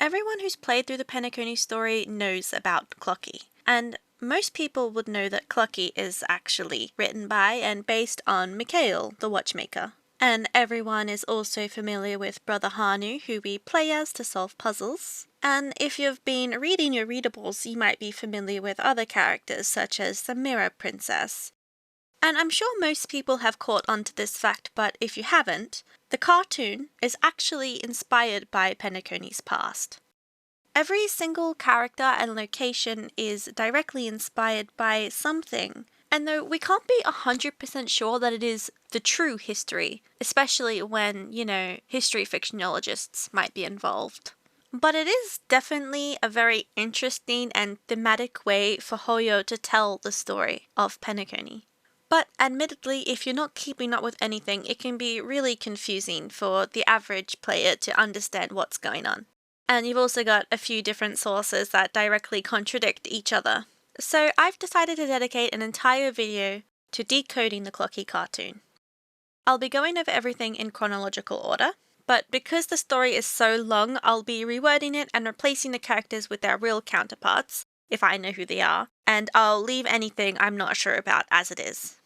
Everyone who's played through the Penacony story knows about Clockie, and most people would know that Clockie is actually written by and based on Mikhail, the Watchmaker. And everyone is also familiar with Brother Hanu, who we play as to solve puzzles. And if you've been reading your readables, you might be familiar with other characters such as the Mirror Princess. And I'm sure most people have caught on to this fact, but if you haven't, the cartoon is actually inspired by Penacony's past. Every single character and location is directly inspired by something, and though we can't be 100% sure that it is the true history, especially when, history fictionologists might be involved. But it is definitely a very interesting and thematic way for Hoyo to tell the story of Penacony. But admittedly, if you're not keeping up with anything, it can be really confusing for the average player to understand what's going on. And you've also got a few different sources that directly contradict each other. So I've decided to dedicate an entire video to decoding the Clockie Cartoon. I'll be going over everything in chronological order, but because the story is so long, I'll be rewording it and replacing the characters with their real counterparts, if I know who they are, and I'll leave anything I'm not sure about as it is.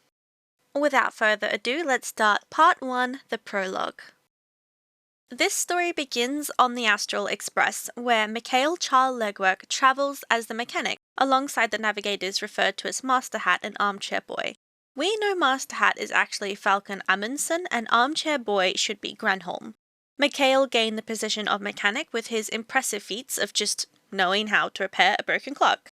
Without further ado, let's start Part 1, the Prologue. This story begins on the Astral Express, where Mikhail Char Legwork travels as the mechanic, alongside the navigators referred to as Master Hat and Armchair Boy. We know Master Hat is actually Falcon Amundsen, and Armchair Boy should be Granholm. Mikhail gained the position of mechanic with his impressive feats of just knowing how to repair a broken clock.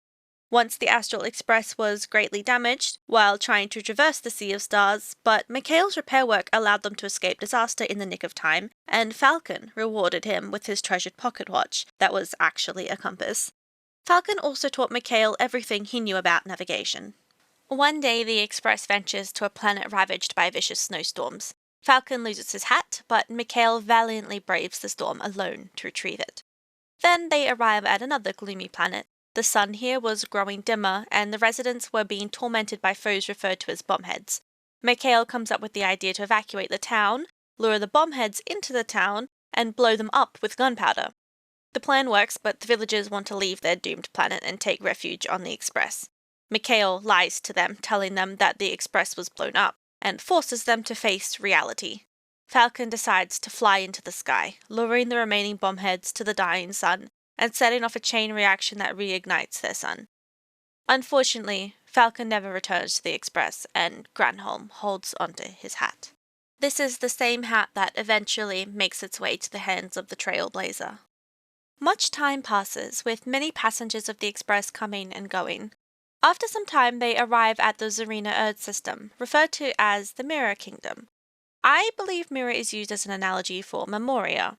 Once the Astral Express was greatly damaged while trying to traverse the Sea of Stars, but Mikhail's repair work allowed them to escape disaster in the nick of time, and Falcon rewarded him with his treasured pocket watch that was actually a compass. Falcon also taught Mikhail everything he knew about navigation. One day the Express ventures to a planet ravaged by vicious snowstorms. Falcon loses his hat, but Mikhail valiantly braves the storm alone to retrieve it. Then they arrive at another gloomy planet. The sun here was growing dimmer, and the residents were being tormented by foes referred to as bombheads. Mikhail comes up with the idea to evacuate the town, lure the bombheads into the town, and blow them up with gunpowder. The plan works, but the villagers want to leave their doomed planet and take refuge on the Express. Mikhail lies to them, telling them that the Express was blown up, and forces them to face reality. Falcon decides to fly into the sky, luring the remaining bombheads to the dying sun, and setting off a chain reaction that reignites their sun. Unfortunately, Falcon never returns to the Express, and Granholm holds onto his hat. This is the same hat that eventually makes its way to the hands of the Trailblazer. Much time passes, with many passengers of the Express coming and going. After some time, they arrive at the Zarina Earth system, referred to as the Mirror Kingdom. I believe Mirror is used as an analogy for Memoria.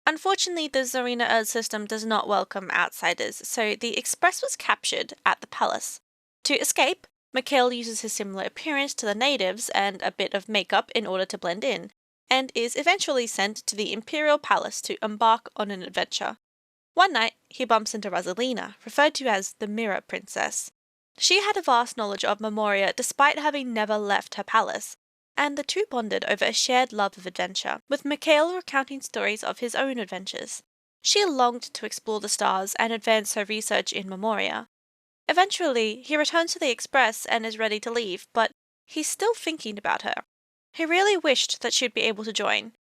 Unfortunately, the Zarina Earth system does not welcome outsiders, so the Express was captured at the palace. To escape, Mikhail uses his similar appearance to the natives and a bit of makeup in order to blend in, and is eventually sent to the Imperial Palace to embark on an adventure. One night, he bumps into Rosalina, referred to as the Mirror Princess. She had a vast knowledge of Memoria despite having never left her palace, and the two bonded over a shared love of adventure, with Mikhail recounting stories of his own adventures. She longed to explore the stars and advance her research in Memoria. Eventually, he returns to the Express and is ready to leave, but he's still thinking about her. He really wished that she'd be able to join.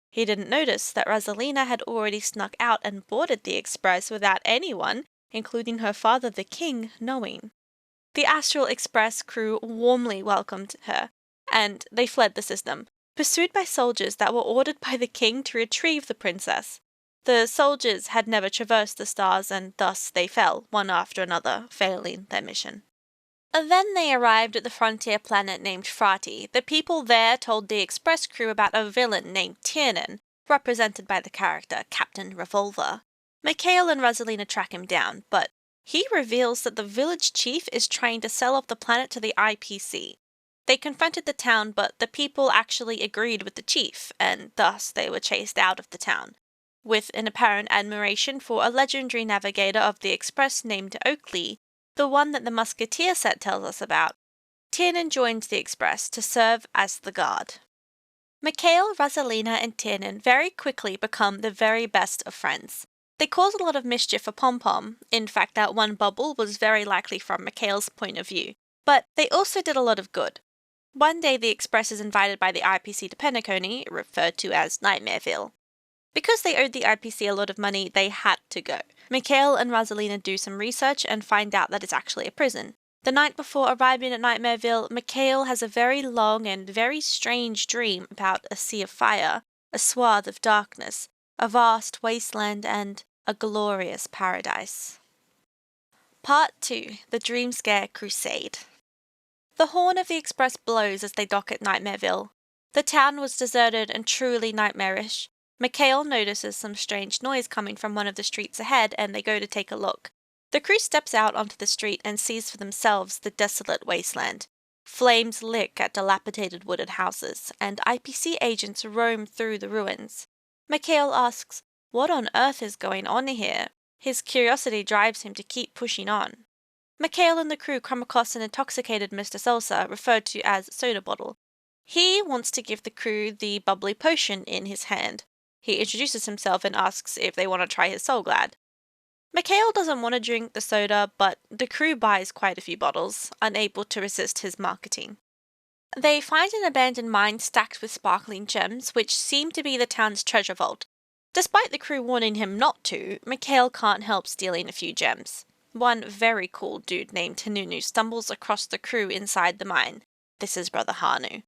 He didn't notice that Rosalina had already snuck out and boarded the Express without anyone, including her father the king, knowing. The Astral Express crew warmly welcomed her, and they fled the system, pursued by soldiers that were ordered by the king to retrieve the princess. The soldiers had never traversed the stars, and thus they fell, one after another, failing their mission. Then they arrived at the frontier planet named Frati. The people there told the Express crew about a villain named Tiernan, represented by the character Captain Revolver. Mikhail and Rosalina track him down, but he reveals that the village chief is trying to sell off the planet to the IPC. They confronted the town, but the people actually agreed with the chief, and thus they were chased out of the town. With an apparent admiration for a legendary navigator of the Express named Oakley, the one that the Musketeer set tells us about, Tiernan joins the Express to serve as the guard. Mikhail, Rosalina, and Tiernan very quickly become the very best of friends. They cause a lot of mischief for Pom Pom. In fact, that one bubble was very likely from Mikhail's point of view. But they also did a lot of good. One day the Express is invited by the IPC to Penacony, referred to as Nightmareville. Because they owed the IPC a lot of money, they had to go. Mikhail and Rosalina do some research and find out that it's actually a prison. The night before arriving at Nightmareville, Mikhail has a very long and very strange dream about a sea of fire, a swath of darkness, a vast wasteland, and a glorious paradise. Part 2. The Dreamscare Crusade. The horn of the Express blows as they dock at Nightmareville. The town was deserted and truly nightmarish. Mikhail notices some strange noise coming from one of the streets ahead, and they go to take a look. The crew steps out onto the street and sees for themselves the desolate wasteland. Flames lick at dilapidated wooden houses, and IPC agents roam through the ruins. Mikhail asks, "What on earth is going on here?" His curiosity drives him to keep pushing on. Mikhail and the crew come across an intoxicated Mr. Salsa, referred to as Soda Bottle. He wants to give the crew the bubbly potion in his hand. He introduces himself and asks if they want to try his Soul Glad. Mikhail doesn't want to drink the soda, but the crew buys quite a few bottles, unable to resist his marketing. They find an abandoned mine stacked with sparkling gems, which seem to be the town's treasure vault. Despite the crew warning him not to, Mikhail can't help stealing a few gems. One very cool dude named Hanunue stumbles across the crew inside the mine. This is Brother Hanu.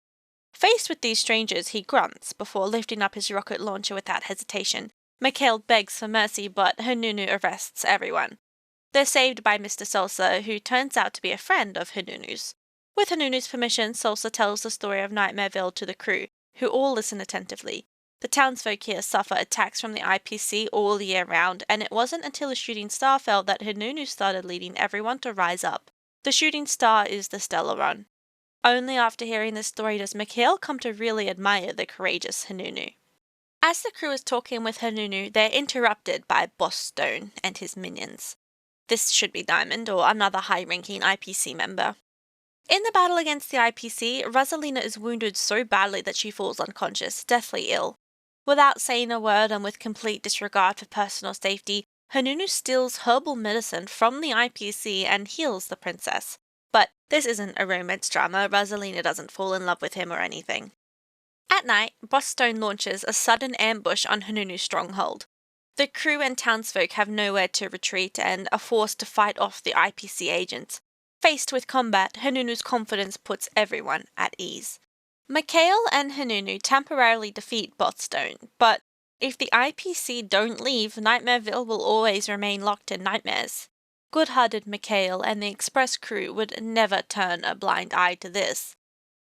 Faced with these strangers, he grunts before lifting up his rocket launcher without hesitation. Mikhail begs for mercy, but Hanunue arrests everyone. They're saved by Mr. Salsa, who turns out to be a friend of Hanunue's. With Hanunue's permission, Salsa tells the story of Nightmareville to the crew, who all listen attentively. The townsfolk here suffer attacks from the IPC all year round, and it wasn't until a shooting star fell that Hanunue started leading everyone to rise up. The shooting star is the Stellar Run. Only after hearing this story does Mikhail come to really admire the courageous Hanunue. As the crew is talking with Hanunue, they're interrupted by Boss Stone and his minions. This should be Diamond, or another high-ranking IPC member. In the battle against the IPC, Rosalina is wounded so badly that she falls unconscious, deathly ill. Without saying a word and with complete disregard for personal safety, Hanunue steals herbal medicine from the IPC and heals the princess. But this isn't a romance drama. Rosalina doesn't fall in love with him or anything. At night, Boss Stone launches a sudden ambush on Hanunue's stronghold. The crew and townsfolk have nowhere to retreat and are forced to fight off the IPC agents. Faced with combat, Hanunue's confidence puts everyone at ease. Mikhail and Hanunue temporarily defeat Boss Stone, but if the IPC don't leave, Nightmareville will always remain locked in nightmares. Good-hearted Mikhail and the Express crew would never turn a blind eye to this.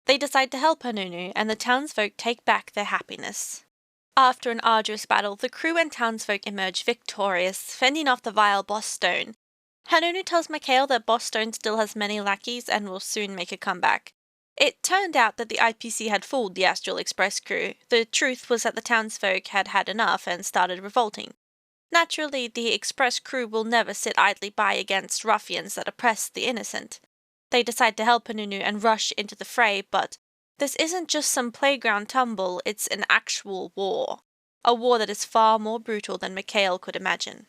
They decide to help Hanunue, and the townsfolk take back their happiness. After an arduous battle, the crew and townsfolk emerge victorious, fending off the vile Boss Stone. Hanunue tells Mikhail that Boss Stone still has many lackeys and will soon make a comeback. It turned out that the IPC had fooled the Astral Express crew. The truth was that the townsfolk had had enough and started revolting. Naturally, the Express crew will never sit idly by against ruffians that oppress the innocent. They decide to help Hanunue and rush into the fray, but this isn't just some playground tumble, it's an actual war. A war that is far more brutal than Mikhail could imagine.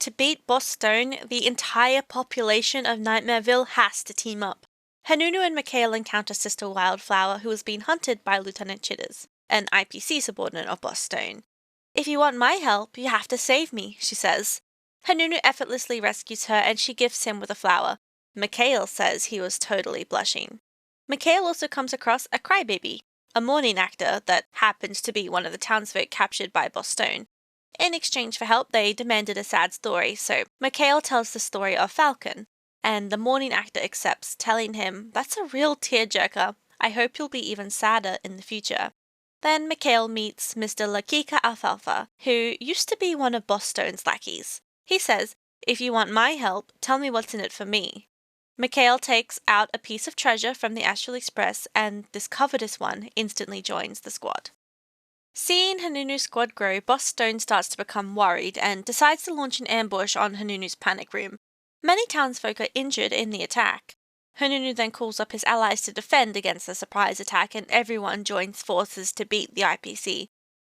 To beat Boss Stone, the entire population of Nightmareville has to team up. Hanunue and Mikhail encounter Sister Wildflower, who is being hunted by Lieutenant Chitters, an IPC subordinate of Boss Stone. "If you want my help, you have to save me," she says. Hanunue effortlessly rescues her and she gifts him with a flower. Mikhail says he was totally blushing. Mikhail also comes across a crybaby, a mourning actor that happens to be one of the townsfolk captured by Boss Stone. In exchange for help, they demanded a sad story, so Mikhail tells the story of Falcon, and the mourning actor accepts, telling him, "That's a real tearjerker. I hope you'll be even sadder in the future." Then Mikhail meets Mr. Lakika Alfalfa, who used to be one of Boss Stone's lackeys. He says, "If you want my help, tell me what's in it for me." Mikhail takes out a piece of treasure from the Astral Express, and this covetous one instantly joins the squad. Seeing Hanunue's squad grow, Boss Stone starts to become worried and decides to launch an ambush on Hanunue's panic room. Many townsfolk are injured in the attack. Hanunue then calls up his allies to defend against the surprise attack, and everyone joins forces to beat the IPC.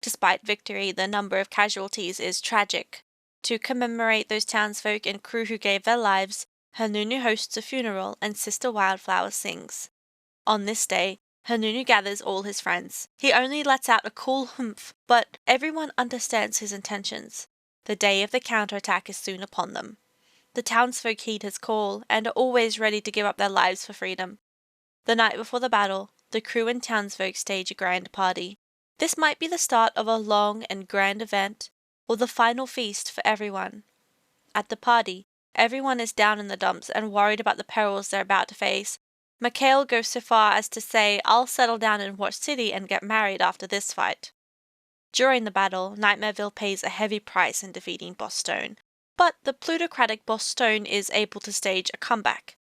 Despite victory, the number of casualties is tragic. To commemorate those townsfolk and crew who gave their lives, Hanunue hosts a funeral and Sister Wildflower sings. On this day, Hanunue gathers all his friends. He only lets out a cool humph, but everyone understands his intentions. The day of the counterattack is soon upon them. The townsfolk heed his call and are always ready to give up their lives for freedom. The night before the battle, the crew and townsfolk stage a grand party. This might be the start of a long and grand event, or the final feast for everyone. At the party, everyone is down in the dumps and worried about the perils they're about to face. Mikhail goes so far as to say, "I'll settle down in Watch City and get married after this fight." During the battle, Nightmareville pays a heavy price in defeating Boss Stone, but the plutocratic Boss Stone is able to stage a comeback.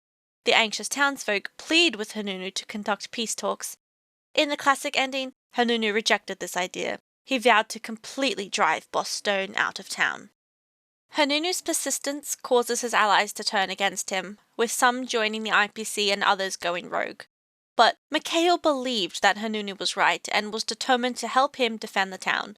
The anxious townsfolk plead with Hanunue to conduct peace talks. In the classic ending, Hanunue rejected this idea. He vowed to completely drive Boss Stone out of town. Hanunue's persistence causes his allies to turn against him, with some joining the IPC and others going rogue. But Mikhail believed that Hanunue was right and was determined to help him defend the town.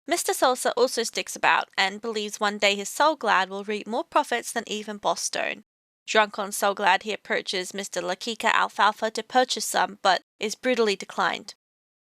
Mr. Salsa also sticks about and believes one day his Soulglad will reap more profits than even Boss Stone. Drunk on Soulglad, he approaches Mr. Lakika Alfalfa to purchase some, but is brutally declined.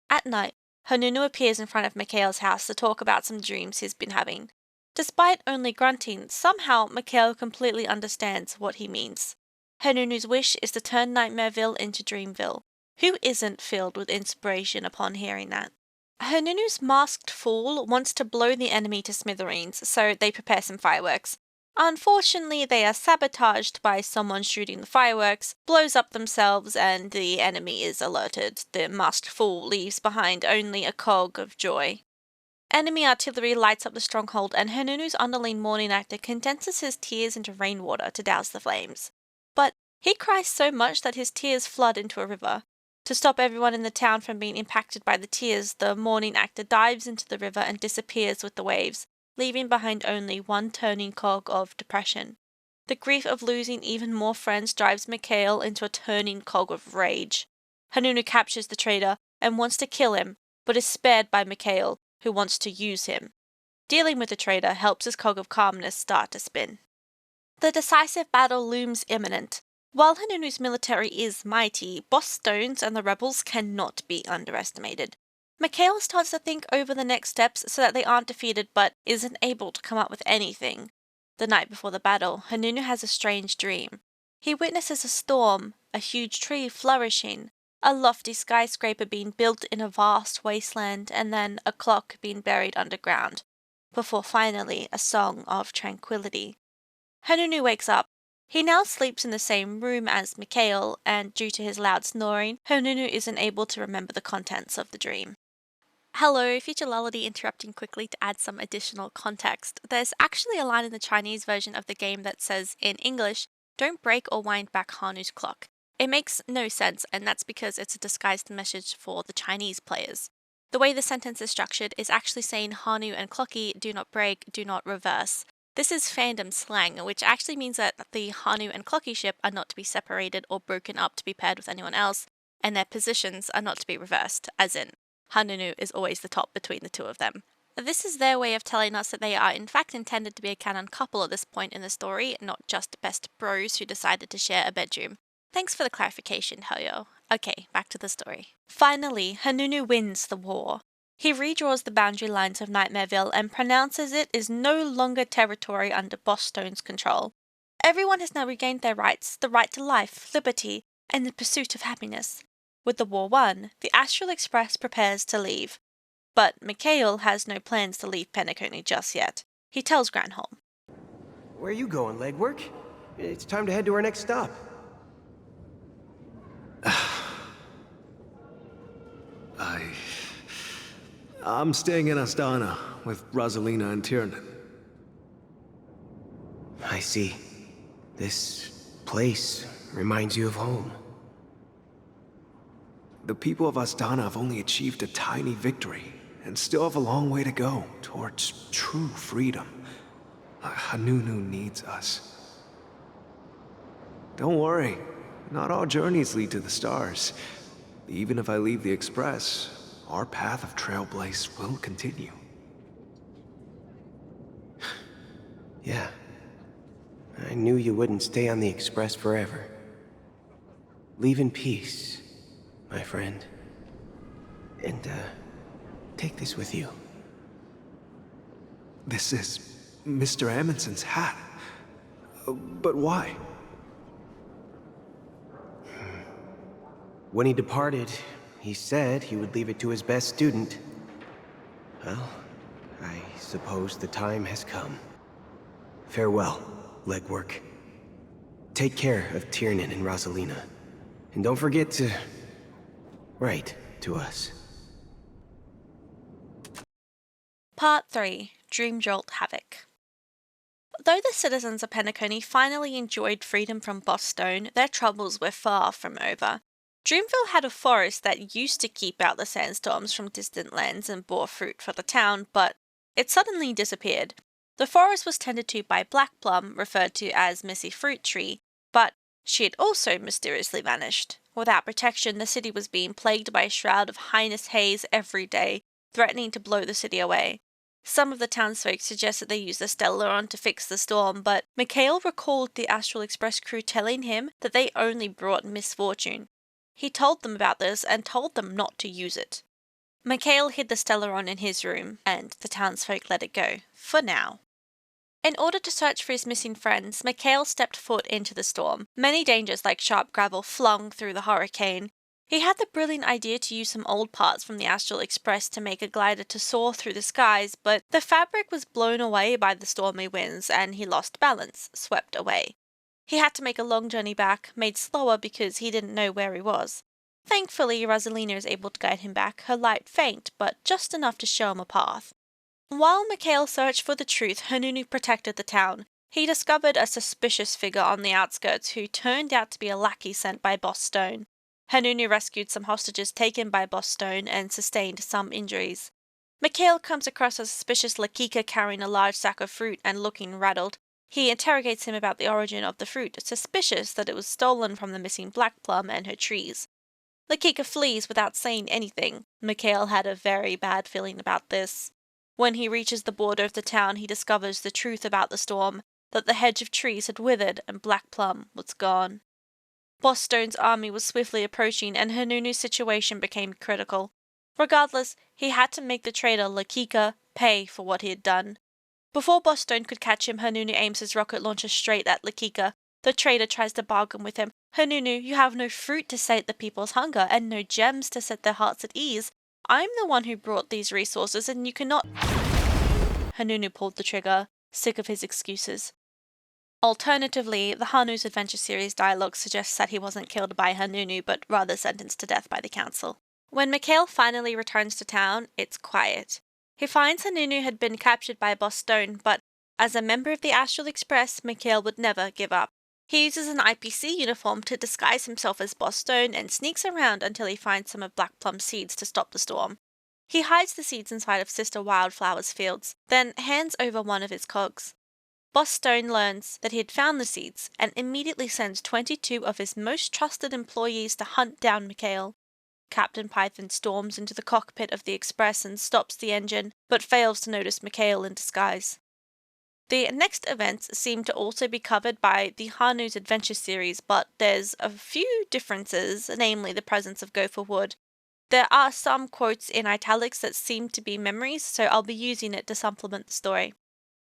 At night, Hanunue appears in front of Mikhail's house to talk about some dreams he's been having. Despite only grunting, somehow Mikhail completely understands what he means. Hanunue's wish is to turn Nightmareville into Dreamville. Who isn't filled with inspiration upon hearing that? Hanunue's masked fool wants to blow the enemy to smithereens, so they prepare some fireworks. Unfortunately, they are sabotaged by someone shooting the fireworks, blows up themselves, and the enemy is alerted. The masked fool leaves behind only a cog of joy. Enemy artillery lights up the stronghold, and Hanunue's underling morning actor condenses his tears into rainwater to douse the flames. But he cries so much that his tears flood into a river. To stop everyone in the town from being impacted by the tears, the morning actor dives into the river and disappears with the waves, leaving behind only one turning cog of depression. The grief of losing even more friends drives Mikhail into a turning cog of rage. Hanunue captures the traitor and wants to kill him, but is spared by Mikhail, who wants to use him. Dealing with the traitor helps his cog of calmness start to spin. The decisive battle looms imminent. While Hanunue's military is mighty, Boss Stones and the rebels cannot be underestimated. Mikhail starts to think over the next steps so that they aren't defeated but isn't able to come up with anything. The night before the battle, Hanunue has a strange dream. He witnesses a storm, a huge tree flourishing, a lofty skyscraper being built in a vast wasteland, and then a clock being buried underground, before finally a song of tranquility. Hanunue wakes up. He now sleeps in the same room as Mikhail, and due to his loud snoring, Hanunue isn't able to remember the contents of the dream. Hello, Futurality interrupting quickly to add some additional context. There's actually a line in the Chinese version of the game that says, in English, "Don't break or wind back Hanu's clock." It makes no sense, and that's because it's a disguised message for the Chinese players. The way the sentence is structured is actually saying Hanu and Clockie do not break, do not reverse. This is fandom slang, which actually means that the Hanu and Clockie ship are not to be separated or broken up to be paired with anyone else, and their positions are not to be reversed, as in, Hanunue is always the top between the two of them. This is their way of telling us that they are in fact intended to be a canon couple at this point in the story, not just best bros who decided to share a bedroom. Thanks for the clarification, Hoyo. Okay, back to the story. Finally, Hanunue wins the war. He redraws the boundary lines of Nightmareville and pronounces it is no longer territory under Boss Stone's control. Everyone has now regained their rights, the right to life, liberty, and the pursuit of happiness. With the war won, the Astral Express prepares to leave. But Mikhail has no plans to leave Penacony just yet. He tells Granholm. Where are you going, Legwork? It's time to head to our next stop. I'm staying in Asdana with Rosalina and Tiernan. I see. This place reminds you of home. The people of Asdana have only achieved a tiny victory, and still have a long way to go towards true freedom. Hanunue needs us. Don't worry, not all journeys lead to the stars. Even if I leave the Express, our path of trailblaze will continue. Yeah. I knew you wouldn't stay on the Express forever. Leave in peace, my friend. And, take this with you. This is Mr. Amundsen's hat. But why? When he departed, he said he would leave it to his best student. Well, I suppose the time has come. Farewell, Legwork. Take care of Tiernan and Rosalina. And don't forget to write to us. Part 3. Dreamjolt Havoc. Though the citizens of Penacony finally enjoyed freedom from Boss Stone, their troubles were far from over. Dreamville had a forest that used to keep out the sandstorms from distant lands and bore fruit for the town, but it suddenly disappeared. The forest was tended to by Black Plum, referred to as Missy Fruit Tree, but she had also mysteriously vanished. Without protection, the city was being plagued by a shroud of heinous haze every day, threatening to blow the city away. Some of the townsfolk suggested they use the Stellaron to fix the storm, but Mikhail recalled the Astral Express crew telling him that they only brought misfortune. He told them about this and told them not to use it. Mikhail hid the Stellaron in his room, and the townsfolk let it go, for now. In order to search for his missing friends, Mikhail stepped foot into the storm. Many dangers like sharp gravel flung through the hurricane. He had the brilliant idea to use some old parts from the Astral Express to make a glider to soar through the skies, but the fabric was blown away by the stormy winds and he lost balance, swept away. He had to make a long journey back, made slower because he didn't know where he was. Thankfully, Rosalina is able to guide him back, her light faint, but just enough to show him a path. While Mikhail searched for the truth, Hanunue protected the town. He discovered a suspicious figure on the outskirts who turned out to be a lackey sent by Boss Stone. Hanunue rescued some hostages taken by Boss Stone and sustained some injuries. Mikhail comes across a suspicious Lakika carrying a large sack of fruit and looking rattled. He interrogates him about the origin of the fruit, suspicious that it was stolen from the missing Black Plum and her trees. Lakika flees without saying anything. Mikhail had a very bad feeling about this. When he reaches the border of the town, he discovers the truth about the storm, that the hedge of trees had withered and Black Plum was gone. Boss Stone's army was swiftly approaching, and Hanunue's situation became critical. Regardless, he had to make the traitor Lakika pay for what he had done. Before Boss Stone could catch him, Hanunue aims his rocket launcher straight at Lakika. The traitor tries to bargain with him. Hanunue, you have no fruit to sate the people's hunger, and no gems to set their hearts at ease. I'm the one who brought these resources, and you cannot... Hanunue pulled the trigger, sick of his excuses. Alternatively, the Hanu's Adventure series dialogue suggests that he wasn't killed by Hanunue, but rather sentenced to death by the council. When Mikhail finally returns to town, it's quiet. He finds Hanunue had been captured by Boss Stone, but as a member of the Astral Express, Mikhail would never give up. He uses an IPC uniform to disguise himself as Boss Stone and sneaks around until he finds some of Black Plum's seeds to stop the storm. He hides the seeds inside of Sister Wildflower's fields, then hands over one of his cogs. Boss Stone learns that he had found the seeds and immediately sends 22 of his most trusted employees to hunt down Mikhail. Captain Python storms into the cockpit of the Express and stops the engine, but fails to notice Mikhail in disguise. The next events seem to also be covered by the Hanu's Adventure series, but there's a few differences, namely the presence of gopher wood. There are some quotes in italics that seem to be memories, so I'll be using it to supplement the story.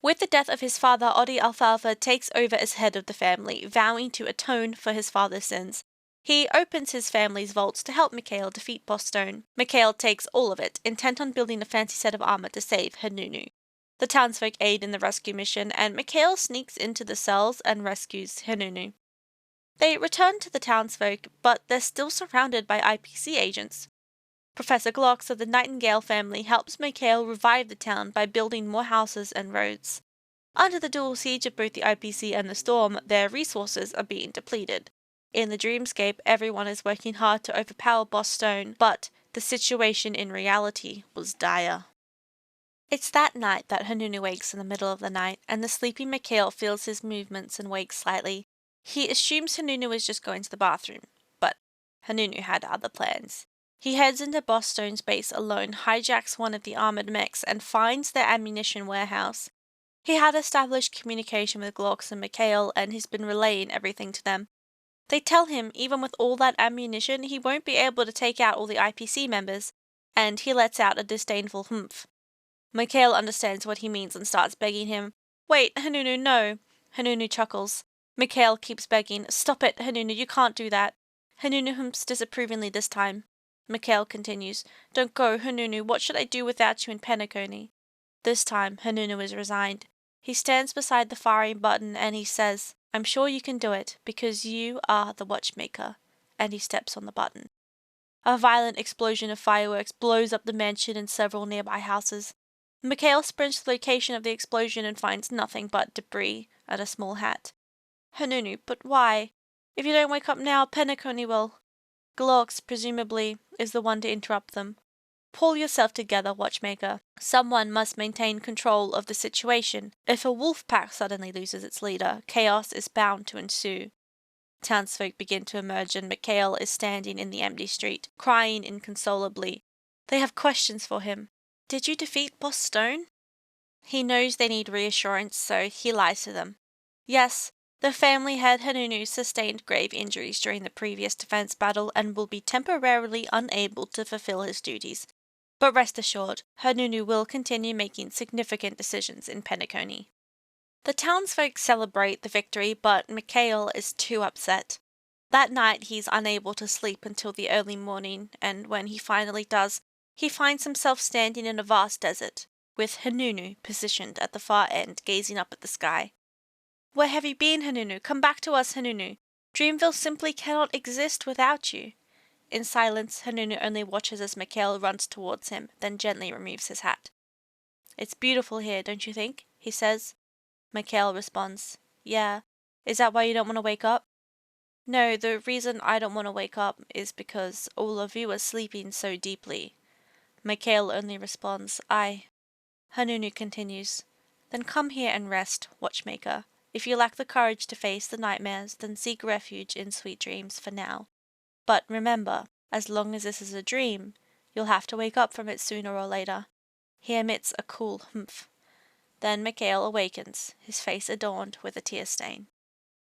With the death of his father, Odi Alfalfa takes over as head of the family, vowing to atone for his father's sins. He opens his family's vaults to help Mikhail defeat Boss Stone. Mikhail takes all of it, intent on building a fancy set of armor to save Hanunue. The townsfolk aid in the rescue mission, and Mikhail sneaks into the cells and rescues Hanunue. They return to the townsfolk, but they're still surrounded by IPC agents. Professor Glocks of the Nightingale family helps Mikhail revive the town by building more houses and roads. Under the dual siege of both the IPC and the storm, their resources are being depleted. In the dreamscape, everyone is working hard to overpower Boss Stone, but the situation in reality was dire. It's that night that Hanunue wakes in the middle of the night, and the sleepy Mikhail feels his movements and wakes slightly. He assumes Hanunue is just going to the bathroom, but Hanunue had other plans. He heads into Boss Stone's base alone, hijacks one of the armored mechs, and finds their ammunition warehouse. He had established communication with Glorx and Mikhail, and he's been relaying everything to them. They tell him even with all that ammunition, he won't be able to take out all the IPC members, and he lets out a disdainful humph. Mikhail understands what he means and starts begging him. Wait, Hanunue, no. Hanunue chuckles. Mikhail keeps begging. Stop it, Hanunue, you can't do that. Hanunue humps disapprovingly this time. Mikhail continues. Don't go, Hanunue, what should I do without you in Penacony? This time, Hanunue is resigned. He stands beside the firing button and he says, I'm sure you can do it, because you are the Watchmaker. And he steps on the button. A violent explosion of fireworks blows up the mansion and several nearby houses. Mikhail sprints to the location of the explosion and finds nothing but debris and a small hat. Hanunue, but why? If you don't wake up now, Penacony will. Glorx, presumably, is the one to interrupt them. Pull yourself together, Watchmaker. Someone must maintain control of the situation. If a wolf pack suddenly loses its leader, chaos is bound to ensue. Townsfolk begin to emerge and Mikhail is standing in the empty street, crying inconsolably. They have questions for him. Did you defeat Boss Stone? He knows they need reassurance, so he lies to them. Yes, the family head Hanunue sustained grave injuries during the previous defense battle and will be temporarily unable to fulfill his duties. But rest assured, Hanunue will continue making significant decisions in Penacony. The townsfolk celebrate the victory, but Mikhail is too upset. That night he's unable to sleep until the early morning, and when he finally does, he finds himself standing in a vast desert, with Hanunue positioned at the far end gazing up at the sky. Where have you been, Hanunue? Come back to us, Hanunue. Dreamville simply cannot exist without you. In silence, Hanunue only watches as Mikhail runs towards him, then gently removes his hat. It's beautiful here, don't you think? He says. Mikhail responds, Yeah. Is that why you don't want to wake up? No, the reason I don't want to wake up is because all of you are sleeping so deeply. Mikhail only responds, Hanunue continues, Then come here and rest, Watchmaker. If you lack the courage to face the nightmares, then seek refuge in sweet dreams for now. But remember, as long as this is a dream, you'll have to wake up from it sooner or later. He emits a cool humph. Then Mikhail awakens, his face adorned with a tear stain.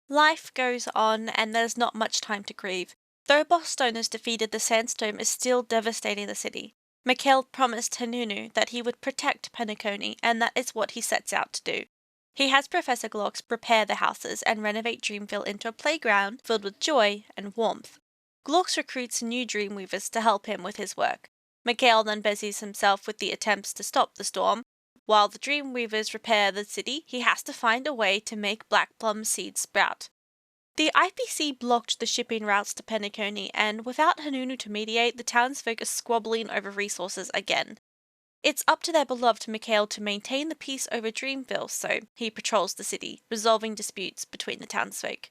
Life goes on, and there's not much time to grieve. Though Boss Stone has defeated, the sandstorm is still devastating the city. Mikhail promised Hanunue that he would protect Penacony, and that is what he sets out to do. He has Professor Glorx prepare the houses and renovate Dreamville into a playground filled with joy and warmth. Glorx recruits new Dreamweavers to help him with his work. Mikhail then busies himself with the attempts to stop the storm. While the Dreamweavers repair the city, he has to find a way to make black plum seeds sprout. The IPC blocked the shipping routes to Penacony, and without Hanunue to mediate, the townsfolk are squabbling over resources again. It's up to their beloved Mikhail to maintain the peace over Dreamville, so he patrols the city, resolving disputes between the townsfolk.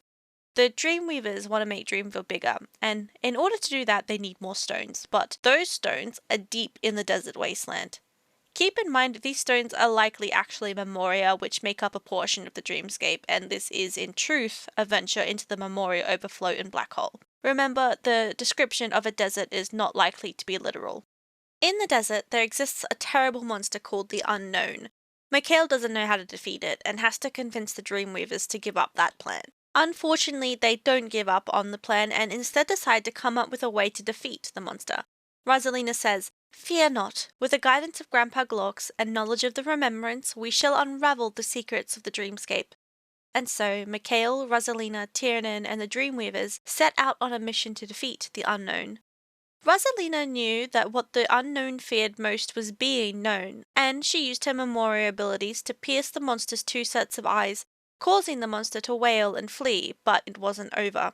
The Dreamweavers want to make Dreamville bigger, and in order to do that they need more stones, but those stones are deep in the desert wasteland. Keep in mind these stones are likely actually memoria which make up a portion of the dreamscape, and this is in truth a venture into the memoria overflow and black hole. Remember, the description of a desert is not likely to be literal. In the desert there exists a terrible monster called the Unknown. Mikhail doesn't know how to defeat it, and has to convince the Dreamweavers to give up that plan. Unfortunately, they don't give up on the plan and instead decide to come up with a way to defeat the monster. Rosalina says, Fear not. With the guidance of Grandpa Glorx and knowledge of the remembrance, we shall unravel the secrets of the dreamscape. And so, Mikhail, Rosalina, Tiernan, and the Dreamweavers set out on a mission to defeat the Unknown. Rosalina knew that what the Unknown feared most was being known, and she used her memoria abilities to pierce the monster's two sets of eyes, causing the monster to wail and flee, but it wasn't over.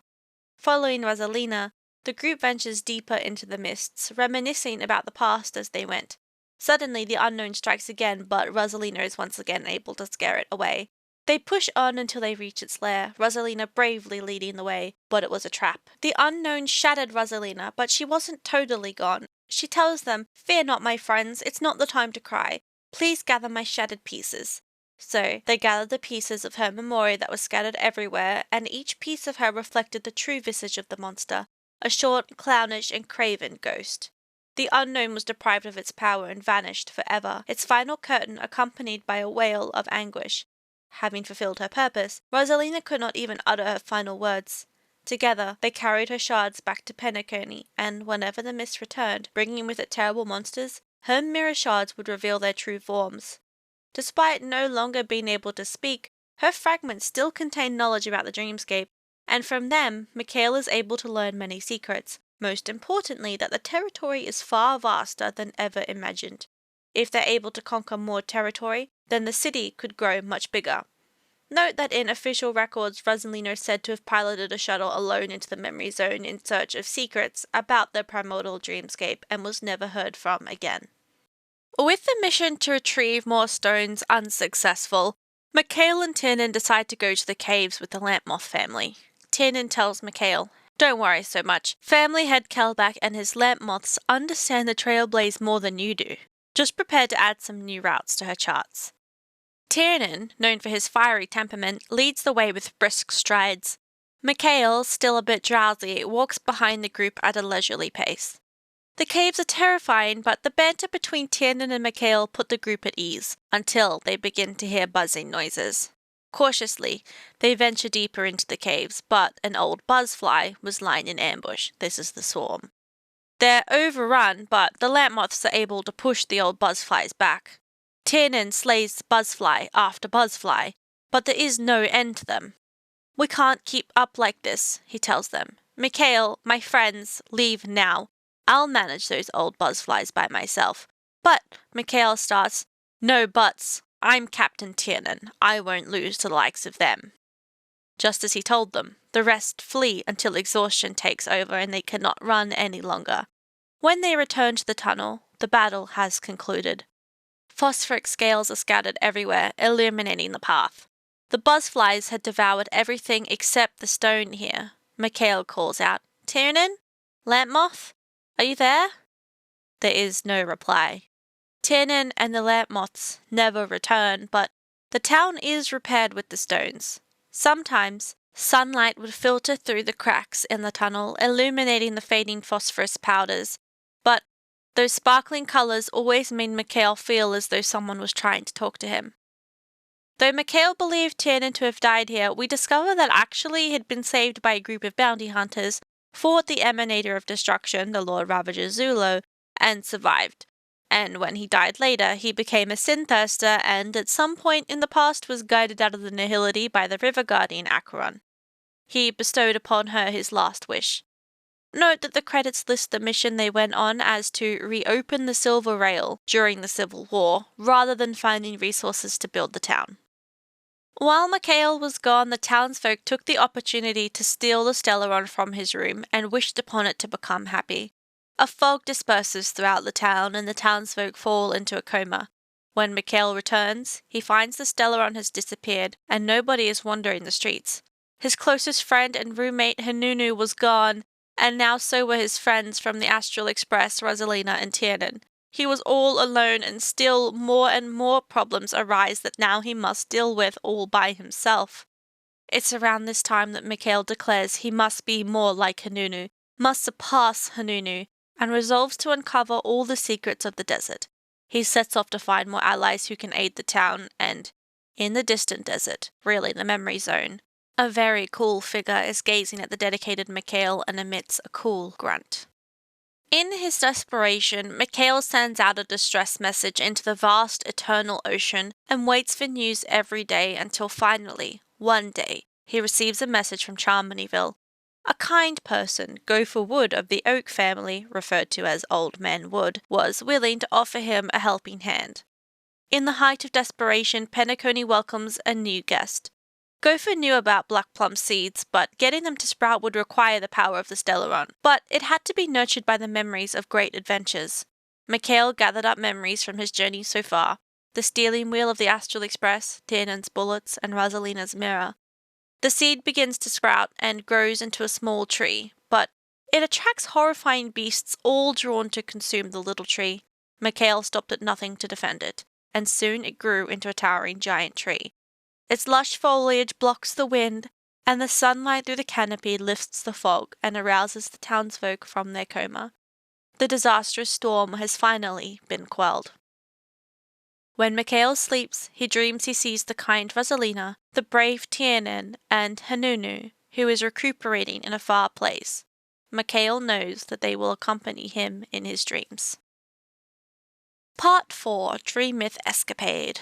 Following Rosalina, the group ventures deeper into the mists, reminiscing about the past as they went. Suddenly the Unknown strikes again, but Rosalina is once again able to scare it away. They push on until they reach its lair, Rosalina bravely leading the way, but it was a trap. The Unknown shattered Rosalina, but she wasn't totally gone. She tells them, Fear not, my friends, it's not the time to cry. Please gather my shattered pieces. So they gathered the pieces of her memoria that were scattered everywhere, and each piece of her reflected the true visage of the monster, a short, clownish, and craven ghost. The unknown was deprived of its power and vanished forever, its final curtain accompanied by a wail of anguish. Having fulfilled her purpose, Rosalina could not even utter her final words. Together, they carried her shards back to Penacony, and whenever the mist returned, bringing with it terrible monsters, her mirror shards would reveal their true forms. Despite no longer being able to speak, her fragments still contain knowledge about the dreamscape, and from them, Mikhail is able to learn many secrets, most importantly that the territory is far vaster than ever imagined. If they're able to conquer more territory, then the city could grow much bigger. Note that in official records, Rosalina is said to have piloted a shuttle alone into the memory zone in search of secrets about the primordial dreamscape and was never heard from again. With the mission to retrieve more stones unsuccessful, Mikhail and Tiernan decide to go to the caves with the Lampmoth family. Tiernan tells Mikhail, "Don't worry so much. Family head Kelbak and his Lampmoths understand the Trailblaze more than you do. Just prepare to add some new routes to her charts." Tiernan, known for his fiery temperament, leads the way with brisk strides. Mikhail, still a bit drowsy, walks behind the group at a leisurely pace. The caves are terrifying, but the banter between Tiernan and Mikhail put the group at ease, until they begin to hear buzzing noises. Cautiously, they venture deeper into the caves, but an old buzzfly was lying in ambush. This is the swarm. They're overrun, but the Lampmoths are able to push the old buzzflies back. Tiernan slays buzzfly after buzzfly, but there is no end to them. "We can't keep up like this," he tells them. "Mikhail, my friends, leave now. I'll manage those old buzzflies by myself." But Mikhail starts, "No buts. I'm Captain Tiernan. I won't lose to the likes of them." Just as he told them, the rest flee until exhaustion takes over and they cannot run any longer. When they return to the tunnel, the battle has concluded. Phosphoric scales are scattered everywhere, illuminating the path. The buzzflies had devoured everything except the stone here. Mikhail calls out, "Tiernan? Lampmoth? Are you there?" There is no reply. Tiernan and the Lampmoths never return, but the town is repaired with the stones. Sometimes, sunlight would filter through the cracks in the tunnel, illuminating the fading phosphorus powders, but those sparkling colours always made Mikhail feel as though someone was trying to talk to him. Though Mikhail believed Tiernan to have died here, we discover that actually he had been saved by a group of bounty hunters, fought the Emanator of Destruction, the Lord Ravager Zulo, and survived. And when he died later, he became a sin-thirster and at some point in the past was guided out of the nihility by the river guardian Acheron. He bestowed upon her his last wish. Note that the credits list the mission they went on as to reopen the Silver Rail during the Civil War, rather than finding resources to build the town. While Mikhail was gone, the townsfolk took the opportunity to steal the Stellaron from his room and wished upon it to become happy. A fog disperses throughout the town and the townsfolk fall into a coma. When Mikhail returns, he finds the Stellaron has disappeared and nobody is wandering the streets. His closest friend and roommate Hanunue was gone, and now so were his friends from the Astral Express, Rosalina and Tiernan. He was all alone and still more and more problems arise that now he must deal with all by himself. It's around this time that Mikhail declares he must be more like Hanunue, must surpass Hanunue, and resolves to uncover all the secrets of the desert. He sets off to find more allies who can aid the town, and, in the distant desert, really the memory zone, a very cool figure is gazing at the dedicated Mikhail and emits a cool grunt. In his desperation, Mikhail sends out a distress message into the vast eternal ocean and waits for news every day until finally, one day, he receives a message from Charmonyville. A kind person, Gopher Wood of the Oak family, referred to as Old Man Wood, was willing to offer him a helping hand. In the height of desperation, Penacony welcomes a new guest. Gopher knew about black plum seeds, but getting them to sprout would require the power of the Stellaron. But it had to be nurtured by the memories of great adventures. Mikhail gathered up memories from his journey so far, the steering wheel of the Astral Express, Tiernan's bullets, and Rosalina's mirror. The seed begins to sprout and grows into a small tree, but it attracts horrifying beasts all drawn to consume the little tree. Mikhail stopped at nothing to defend it, and soon it grew into a towering giant tree. Its lush foliage blocks the wind, and the sunlight through the canopy lifts the fog and arouses the townsfolk from their coma. The disastrous storm has finally been quelled. When Mikhail sleeps, he dreams he sees the kind Rosalina, the brave Tianen, and Hanunue, who is recuperating in a far place. Mikhail knows that they will accompany him in his dreams. Part 4: Dreamyth Escapade.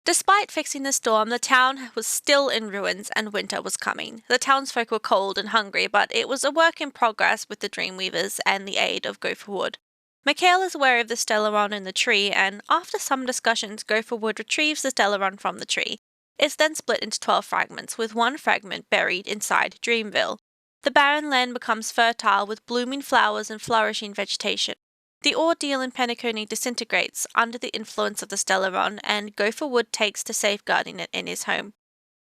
Despite fixing the storm, the town was still in ruins and winter was coming. The townsfolk were cold and hungry, but it was a work in progress with the Dreamweavers and the aid of Gopherwood. Mikhail is aware of the Stellaron in the tree, and after some discussions, Gopherwood retrieves the Stellaron from the tree. It's then split into 12 fragments, with one fragment buried inside Dreamville. The barren land becomes fertile with blooming flowers and flourishing vegetation. The ordeal in Penacony disintegrates under the influence of the Stellaron, and Gopherwood takes to safeguarding it in his home.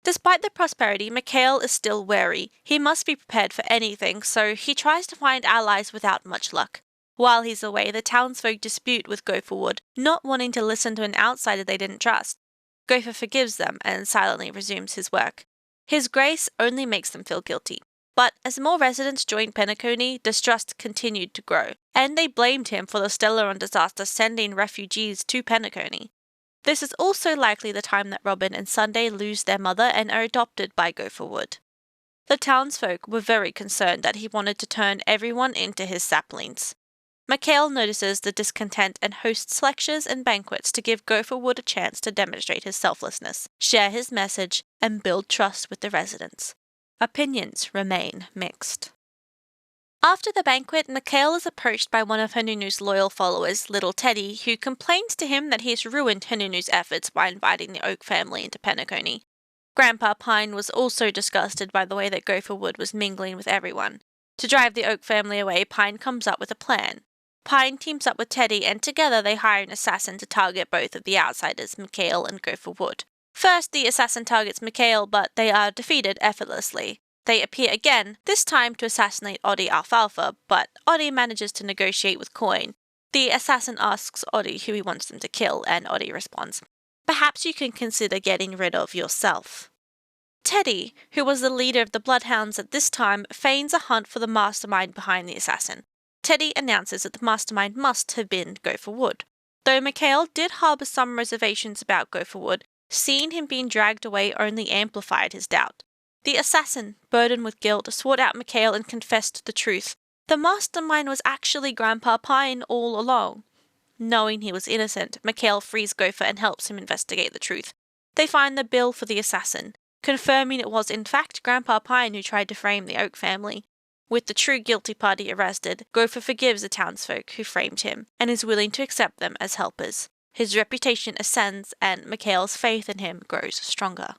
Despite the prosperity, Mikhail is still wary. He must be prepared for anything, so he tries to find allies without much luck. While he's away, the townsfolk dispute with Gopherwood, not wanting to listen to an outsider they didn't trust. Gopher forgives them and silently resumes his work. His grace only makes them feel guilty. But as more residents joined Penacony, distrust continued to grow, and they blamed him for the Stellaron disaster sending refugees to Penacony. This is also likely the time that Robin and Sunday lose their mother and are adopted by Gopherwood. The townsfolk were very concerned that he wanted to turn everyone into his saplings. Mikhail notices the discontent and hosts lectures and banquets to give Gopherwood a chance to demonstrate his selflessness, share his message, and build trust with the residents. Opinions remain mixed. After the banquet, Mikhail is approached by one of Hanunue's loyal followers, Little Teddy, who complains to him that he has ruined Hanunue's efforts by inviting the Oak family into Penacony. Grandpa Pine was also disgusted by the way that Gopherwood was mingling with everyone. To drive the Oak family away, Pine comes up with a plan. Pine teams up with Teddy, and together they hire an assassin to target both of the outsiders, Mikhail and Gopherwood. First, the assassin targets Mikhail, but they are defeated effortlessly. They appear again, this time to assassinate Oddie Alfalfa, but Oddie manages to negotiate with Coin. The assassin asks Oddie who he wants them to kill, and Oddie responds, "Perhaps you can consider getting rid of yourself." Teddy, who was the leader of the Bloodhounds at this time, feigns a hunt for the mastermind behind the assassin. Teddy announces that the mastermind must have been Gopherwood. Though Mikhail did harbour some reservations about Gopherwood, seeing him being dragged away only amplified his doubt. The assassin, burdened with guilt, sought out Mikhail and confessed the truth. The mastermind was actually Grandpa Pine all along. Knowing he was innocent, Mikhail frees Gopher and helps him investigate the truth. They find the bill for the assassin, confirming it was in fact Grandpa Pine who tried to frame the Oak family. With the true guilty party arrested, Gopher forgives the townsfolk who framed him and is willing to accept them as helpers. His reputation ascends and Mikhail's faith in him grows stronger.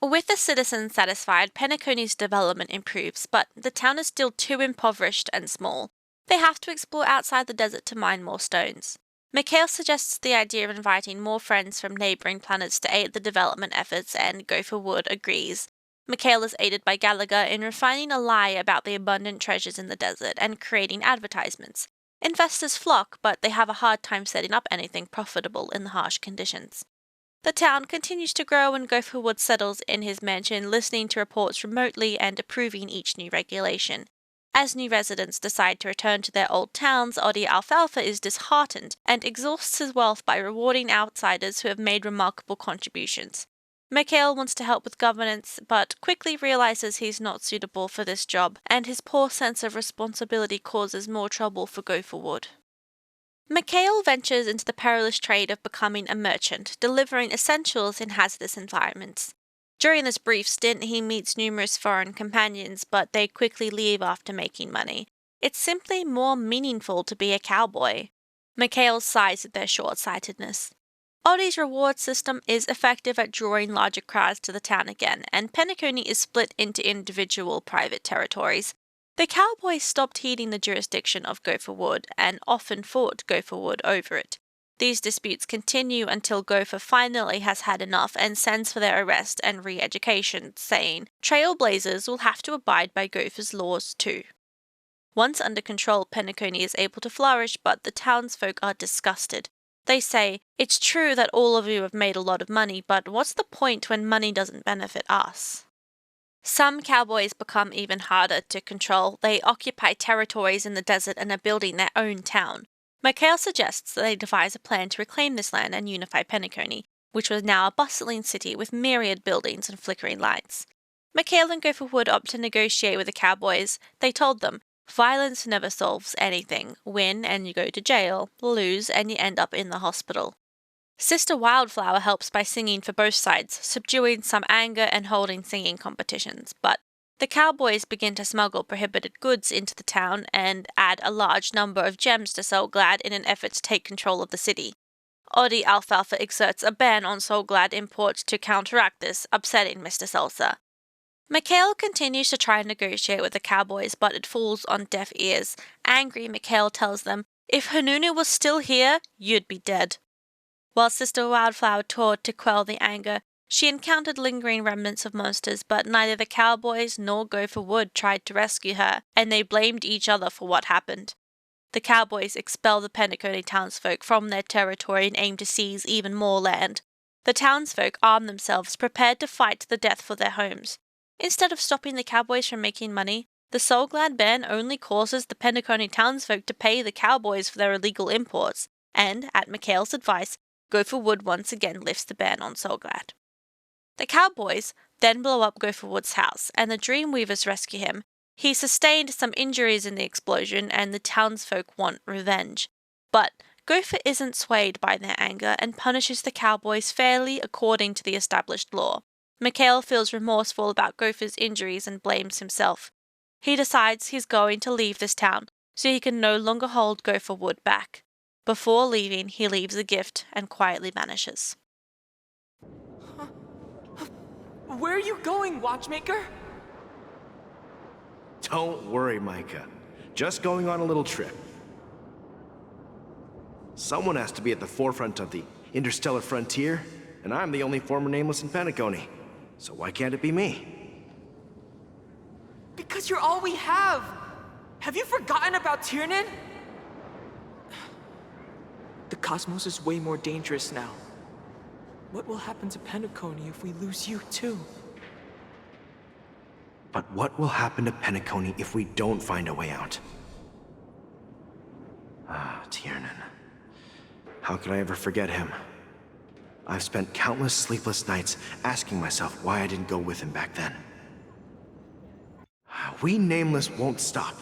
With the citizens satisfied, Penacony's development improves, but the town is still too impoverished and small. They have to explore outside the desert to mine more stones. Mikhail suggests the idea of inviting more friends from neighbouring planets to aid the development efforts, and Gopherwood agrees. Mikhail is aided by Gallagher in refining a lie about the abundant treasures in the desert and creating advertisements. Investors flock, but they have a hard time setting up anything profitable in the harsh conditions. The town continues to grow and Gopherwood settles in his mansion, listening to reports remotely and approving each new regulation. As new residents decide to return to their old towns, Oddie Alfalfa is disheartened and exhausts his wealth by rewarding outsiders who have made remarkable contributions. Mikhail wants to help with governance, but quickly realizes he's not suitable for this job, and his poor sense of responsibility causes more trouble for Gopherwood. Mikhail ventures into the perilous trade of becoming a merchant, delivering essentials in hazardous environments. During this brief stint, he meets numerous foreign companions, but they quickly leave after making money. It's simply more meaningful to be a cowboy. Mikhail sighs at their short-sightedness. Oddie's reward system is effective at drawing larger crowds to the town again, and Penacony is split into individual private territories. The cowboys stopped heeding the jurisdiction of Gopherwood and often fought Gopherwood over it. These disputes continue until Gopher finally has had enough and sends for their arrest and re-education, saying, "Trailblazers will have to abide by Gopher's laws too." Once under control, Penacony is able to flourish, but the townsfolk are disgusted. They say, "It's true that all of you have made a lot of money, but what's the point when money doesn't benefit us?" Some cowboys become even harder to control. They occupy territories in the desert and are building their own town. Mikhail suggests that they devise a plan to reclaim this land and unify Penacony, which was now a bustling city with myriad buildings and flickering lights. Mikhail and Gopher Wood opt to negotiate with the cowboys. They told them, violence never solves anything. Win and you go to jail, lose and you end up in the hospital. Sister Wildflower helps by singing for both sides, subduing some anger and holding singing competitions, but the cowboys begin to smuggle prohibited goods into the town and add a large number of gems to Soul Glad in an effort to take control of the city. Oddie Alfalfa exerts a ban on Soul Glad imports to counteract this, upsetting Mr. Salsa. Mikhail continues to try and negotiate with the cowboys, but it falls on deaf ears. Angry, Mikhail tells them, if Hanunue was still here, you'd be dead. While Sister Wildflower toured to quell the anger, she encountered lingering remnants of monsters, but neither the cowboys nor Gopher Wood tried to rescue her, and they blamed each other for what happened. The cowboys expel the Penacony townsfolk from their territory and aim to seize even more land. The townsfolk arm themselves, prepared to fight to the death for their homes. Instead of stopping the cowboys from making money, the Soul Glad ban only causes the Penacony townsfolk to pay the cowboys for their illegal imports, and, at Mikhail's advice, Gopher Wood once again lifts the ban on Soul Glad. The cowboys then blow up Gopher Wood's house, and the Dreamweavers rescue him. He sustained some injuries in the explosion, and the townsfolk want revenge. But Gopher isn't swayed by their anger and punishes the cowboys fairly according to the established law. Mikhail feels remorseful about Gopher's injuries and blames himself. He decides he's going to leave this town, so he can no longer hold Gopher Wood back. Before leaving, he leaves a gift and quietly vanishes. Where are you going, Watchmaker? Don't worry, Micah. Just going on a little trip. Someone has to be at the forefront of the interstellar frontier, and I'm the only former nameless in Penacony. So why can't it be me? Because you're all we have! Have you forgotten about Tiernan? The cosmos is way more dangerous now. What will happen to Penacony if we lose you too? But what will happen to Penacony if we don't find a way out? Ah, Tiernan. How could I ever forget him? I've spent countless sleepless nights asking myself why I didn't go with him back then. We Nameless won't stop.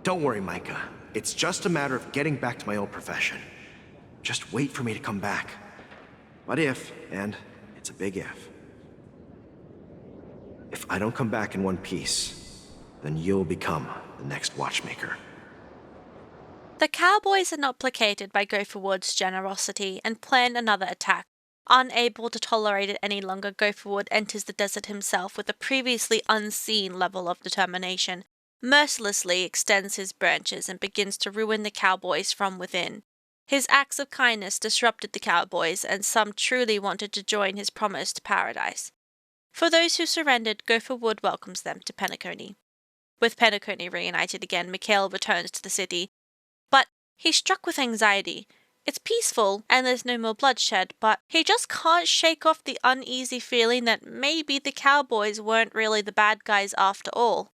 Don't worry, Micah. It's just a matter of getting back to my old profession. Just wait for me to come back. But if, and it's a big if I don't come back in one piece, then you'll become the next Watchmaker. The cowboys are not placated by Gopher Wood's generosity and plan another attack. Unable to tolerate it any longer, Gopher Wood enters the desert himself with a previously unseen level of determination, mercilessly extends his branches and begins to ruin the cowboys from within. His acts of kindness disrupted the cowboys, and some truly wanted to join his promised paradise. For those who surrendered, Gopher Wood welcomes them to Penacony. With Penacony reunited again, Mikhail returns to the city, but he's struck with anxiety. It's peaceful, and there's no more bloodshed, but he just can't shake off the uneasy feeling that maybe the cowboys weren't really the bad guys after all.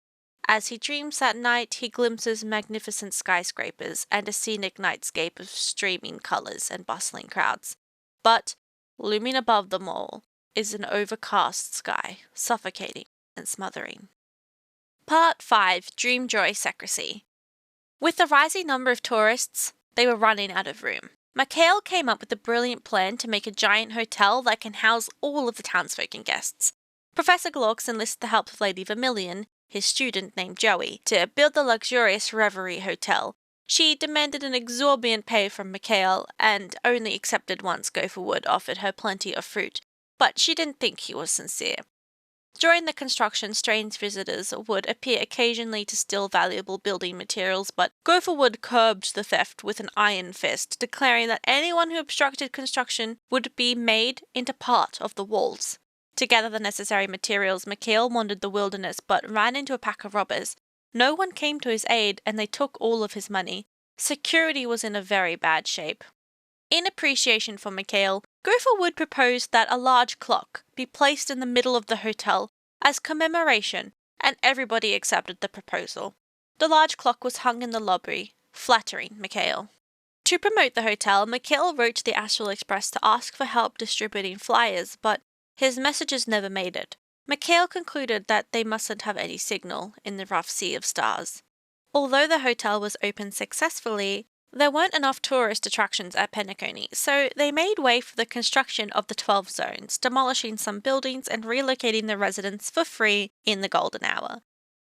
As he dreams that night, he glimpses magnificent skyscrapers and a scenic nightscape of streaming colours and bustling crowds. But, looming above them all, is an overcast sky, suffocating and smothering. Part 5. Dreamjoy Secrecy. With the rising number of tourists, they were running out of room. Mikhail came up with a brilliant plan to make a giant hotel that can house all of the townsfolk and guests. Professor Glorks enlists the help of Lady Vermilion, his student named Joey, to build the luxurious Reverie Hotel. She demanded an exorbitant pay from Mikhail, and only accepted once Gopher Wood offered her plenty of fruit, but she didn't think he was sincere. During the construction, strange visitors would appear occasionally to steal valuable building materials, but Gopher Wood curbed the theft with an iron fist, declaring that anyone who obstructed construction would be made into part of the walls. To gather the necessary materials, Mikhail wandered the wilderness but ran into a pack of robbers. No one came to his aid, and they took all of his money. Security was in a very bad shape. In appreciation for Mikhail, Gopher Wood proposed that a large clock be placed in the middle of the hotel as commemoration, and everybody accepted the proposal. The large clock was hung in the lobby, flattering Mikhail. To promote the hotel, Mikhail wrote to the Astral Express to ask for help distributing flyers, but his messages never made it. Mikhail concluded that they mustn't have any signal in the rough sea of stars. Although the hotel was open successfully, there weren't enough tourist attractions at Penacony, so they made way for the construction of the 12 zones, demolishing some buildings and relocating the residents for free in the golden hour.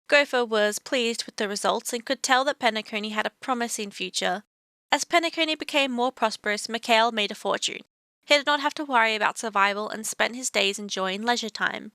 Gopher was pleased with the results and could tell that Penacony had a promising future. As Penacony became more prosperous, Mikhail made a fortune. He did not have to worry about survival and spent his days enjoying leisure time.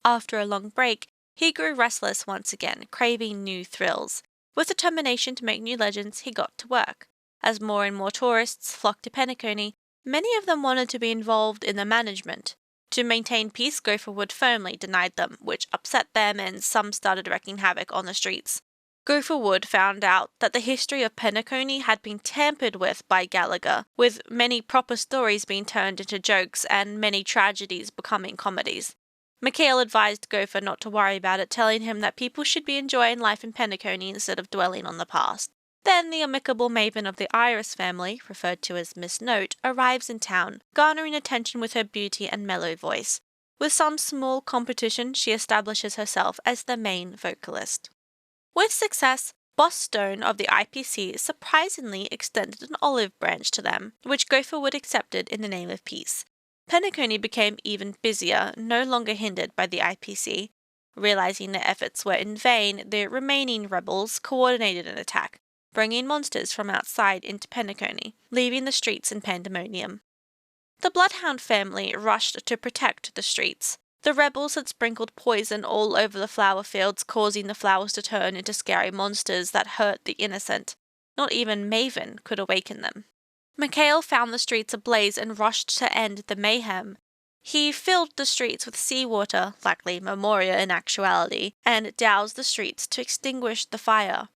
After a long break, he grew restless once again, craving new thrills. With determination to make new legends, he got to work. As more and more tourists flocked to Penacony, many of them wanted to be involved in the management. To maintain peace, Gopherwood firmly denied them, which upset them, and some started wreaking havoc on the streets. Gopherwood found out that the history of Penacony had been tampered with by Gallagher, with many proper stories being turned into jokes and many tragedies becoming comedies. Mikhail advised Gopher not to worry about it, telling him that people should be enjoying life in Penacony instead of dwelling on the past. Then the amicable maven of the Iris family, referred to as Miss Note, arrives in town, garnering attention with her beauty and mellow voice. With some small competition, she establishes herself as the main vocalist. With success, Boss Stone of the IPC surprisingly extended an olive branch to them, which Gopherwood accepted in the name of peace. Penacony became even busier, no longer hindered by the IPC. Realizing their efforts were in vain, the remaining rebels coordinated an attack, bringing monsters from outside into Penacony, leaving the streets in pandemonium. The Bloodhound family rushed to protect the streets. The rebels had sprinkled poison all over the flower fields, causing the flowers to turn into scary monsters that hurt the innocent. Not even Maven could awaken them. Mikhail found the streets ablaze and rushed to end the mayhem. He filled the streets with seawater, likely Memoria in actuality, and doused the streets to extinguish the fire.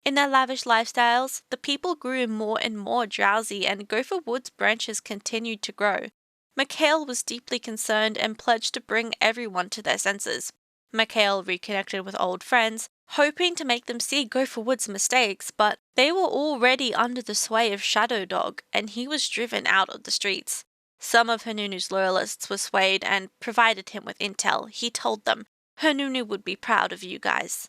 In their lavish lifestyles, the people grew more and more drowsy, and Gopherwood's branches continued to grow. Mikhail was deeply concerned and pledged to bring everyone to their senses. Mikhail reconnected with old friends, hoping to make them see Gopherwood's mistakes, but they were already under the sway of Shadow Dog, and he was driven out of the streets. Some of Hanunu's loyalists were swayed and provided him with intel. He told them, "Hanunue would be proud of you guys."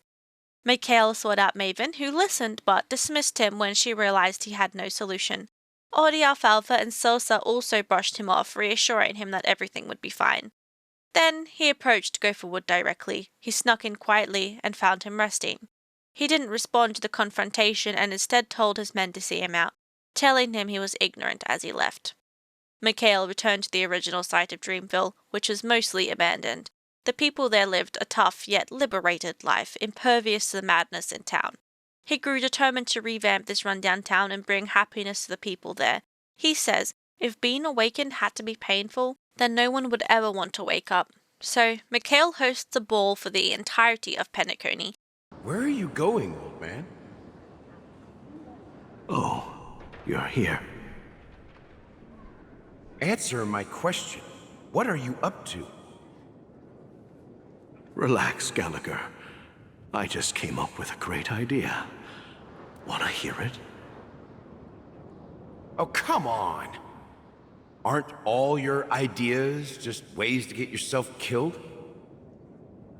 Mikhail sought out Maven, who listened but dismissed him when she realized he had no solution. Audi Alfalfa and Sosa also brushed him off, reassuring him that everything would be fine. Then he approached Gopherwood directly. He snuck in quietly and found him resting. He didn't respond to the confrontation and instead told his men to see him out, telling him he was ignorant as he left. Mikhail returned to the original site of Dreamville, which was mostly abandoned. The people there lived a tough yet liberated life, impervious to the madness in town. He grew determined to revamp this rundown town and bring happiness to the people there. He says, if being awakened had to be painful, then no one would ever want to wake up. So, Mikhail hosts a ball for the entirety of Penacony. Where are you going, old man? Oh, you're here. Answer my question. What are you up to? Relax, Gallagher. I just came up with a great idea. Wanna hear it? Oh, come on! Aren't all your ideas just ways to get yourself killed?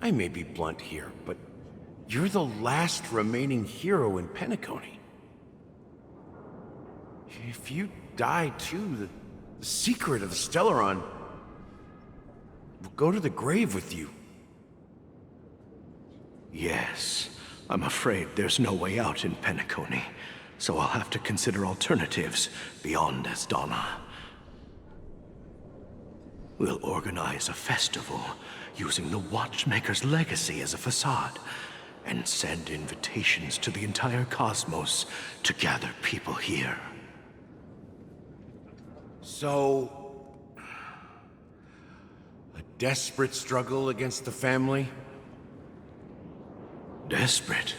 I may be blunt here, but you're the last remaining hero in Penacony. If you die too, the secret of the Stellaron will go to the grave with you. Yes, I'm afraid there's no way out in Penacony, so I'll have to consider alternatives beyond Asdana. We'll organize a festival using the Watchmaker's legacy as a facade, and send invitations to the entire cosmos to gather people here. So, a desperate struggle against the family? Desperate?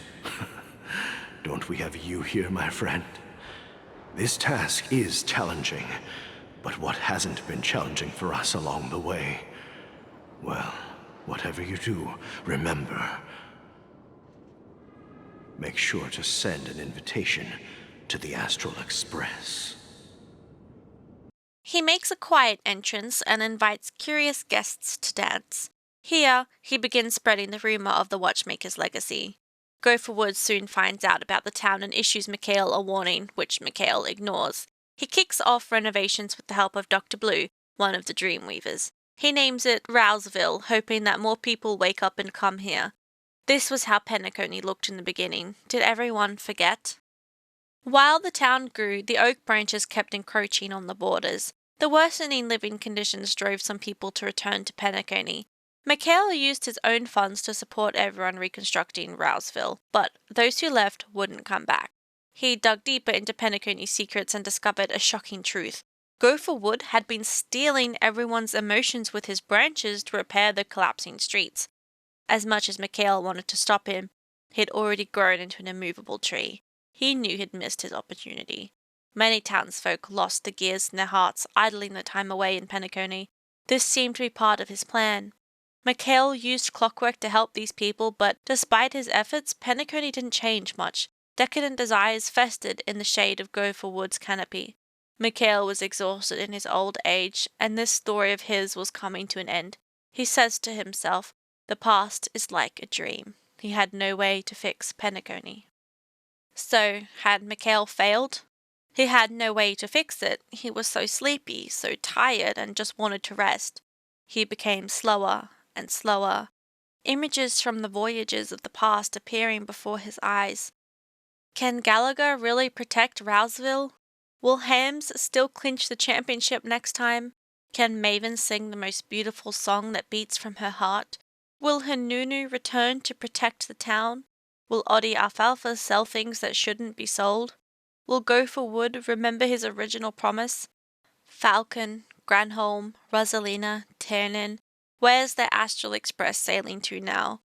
Don't we have you here, my friend? This task is challenging, but what hasn't been challenging for us along the way? Well, Whatever you do, remember, make sure to send an invitation to the Astral Express. He makes a quiet entrance and invites curious guests to dance. Here, he begins spreading the rumor of the Watchmaker's legacy. Gopherwood soon finds out about the town and issues Mikhail a warning, which Mikhail ignores. He kicks off renovations with the help of Dr. Blue, one of the Dreamweavers. He names it Rouseville, hoping that more people wake up and come here. This was how Penacony looked in the beginning. Did everyone forget? While the town grew, the oak branches kept encroaching on the borders. The worsening living conditions drove some people to return to Penacony. Mikhail used his own funds to support everyone reconstructing Rouseville, but those who left wouldn't come back. He dug deeper into Penacony's secrets and discovered a shocking truth. Gopherwood had been stealing everyone's emotions with his branches to repair the collapsing streets. As much as Mikhail wanted to stop him, he had already grown into an immovable tree. He knew he'd missed his opportunity. Many townsfolk lost the gears in their hearts, idling their time away in Penacony. This seemed to be part of his plan. Mikhail used clockwork to help these people, but despite his efforts, Penacony didn't change much. Decadent desires festered in the shade of Gopherwood's canopy. Mikhail was exhausted in his old age, and this story of his was coming to an end. He says to himself, the past is like a dream. He had no way to fix Penacony. So, had Mikhail failed? He had no way to fix it. He was so sleepy, so tired, and just wanted to rest. He became slower and slower, images from the voyages of the past appearing before his eyes. Can Gallagher really protect Rouseville? Will Hams still clinch the championship next time? Can Maven sing the most beautiful song that beats from her heart? Will Hanunue return to protect the town? Will Oddie Alfalfa sell things that shouldn't be sold? Will Gopherwood remember his original promise? Falcon, Granholm, Rosalina, Tiernan, where's their Astral Express sailing to now?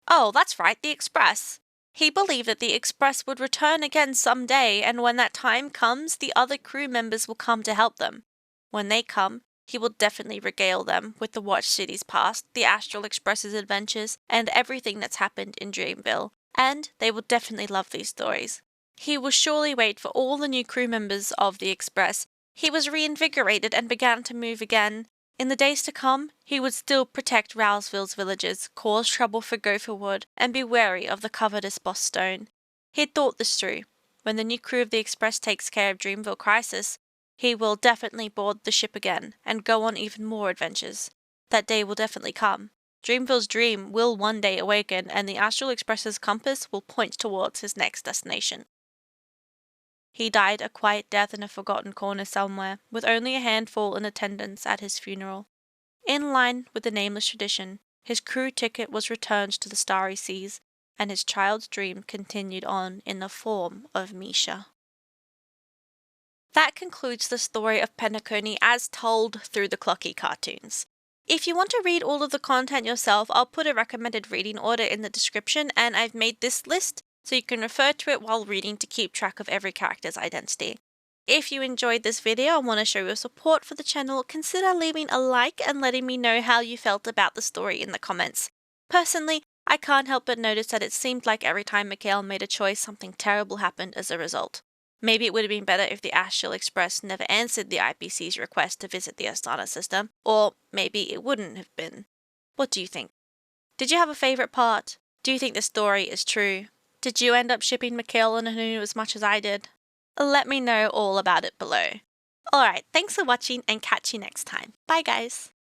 Oh, that's right, the Express! He believed that the Express would return again someday, and when that time comes, the other crew members will come to help them. When they come, he will definitely regale them with the Watch City's past, the Astral Express's adventures, and everything that's happened in Dreamville. And they will definitely love these stories. He will surely wait for all the new crew members of the Express. He was reinvigorated and began to move again. In the days to come, he would still protect Rouseville's villagers, cause trouble for Gopherwood, and be wary of the covetous Boss Stone. He had thought this through. When the new crew of the Express takes care of Dreamville Crisis, he will definitely board the ship again, and go on even more adventures. That day will definitely come. Dreamville's dream will one day awaken, and the Astral Express's compass will point towards his next destination. He died a quiet death in a forgotten corner somewhere, with only a handful in attendance at his funeral. In line with the nameless tradition, his crew ticket was returned to the starry seas, and his child's dream continued on in the form of Misha. That concludes the story of Penacony as told through the Clockie cartoons. If you want to read all of the content yourself, I'll put a recommended reading order in the description, and I've made this list so you can refer to it while reading to keep track of every character's identity. If you enjoyed this video and want to show your support for the channel, consider leaving a like and letting me know how you felt about the story in the comments. Personally, I can't help but notice that it seemed like every time Mikhail made a choice, something terrible happened as a result. Maybe it would have been better if the Astral Express never answered the IPC's request to visit the Asdana system, or maybe it wouldn't have been. What do you think? Did you have a favourite part? Do you think the story is true? Did you end up shipping Mikhail and Hanunue as much as I did? Let me know all about it below. Alright, thanks for watching and catch you next time. Bye guys!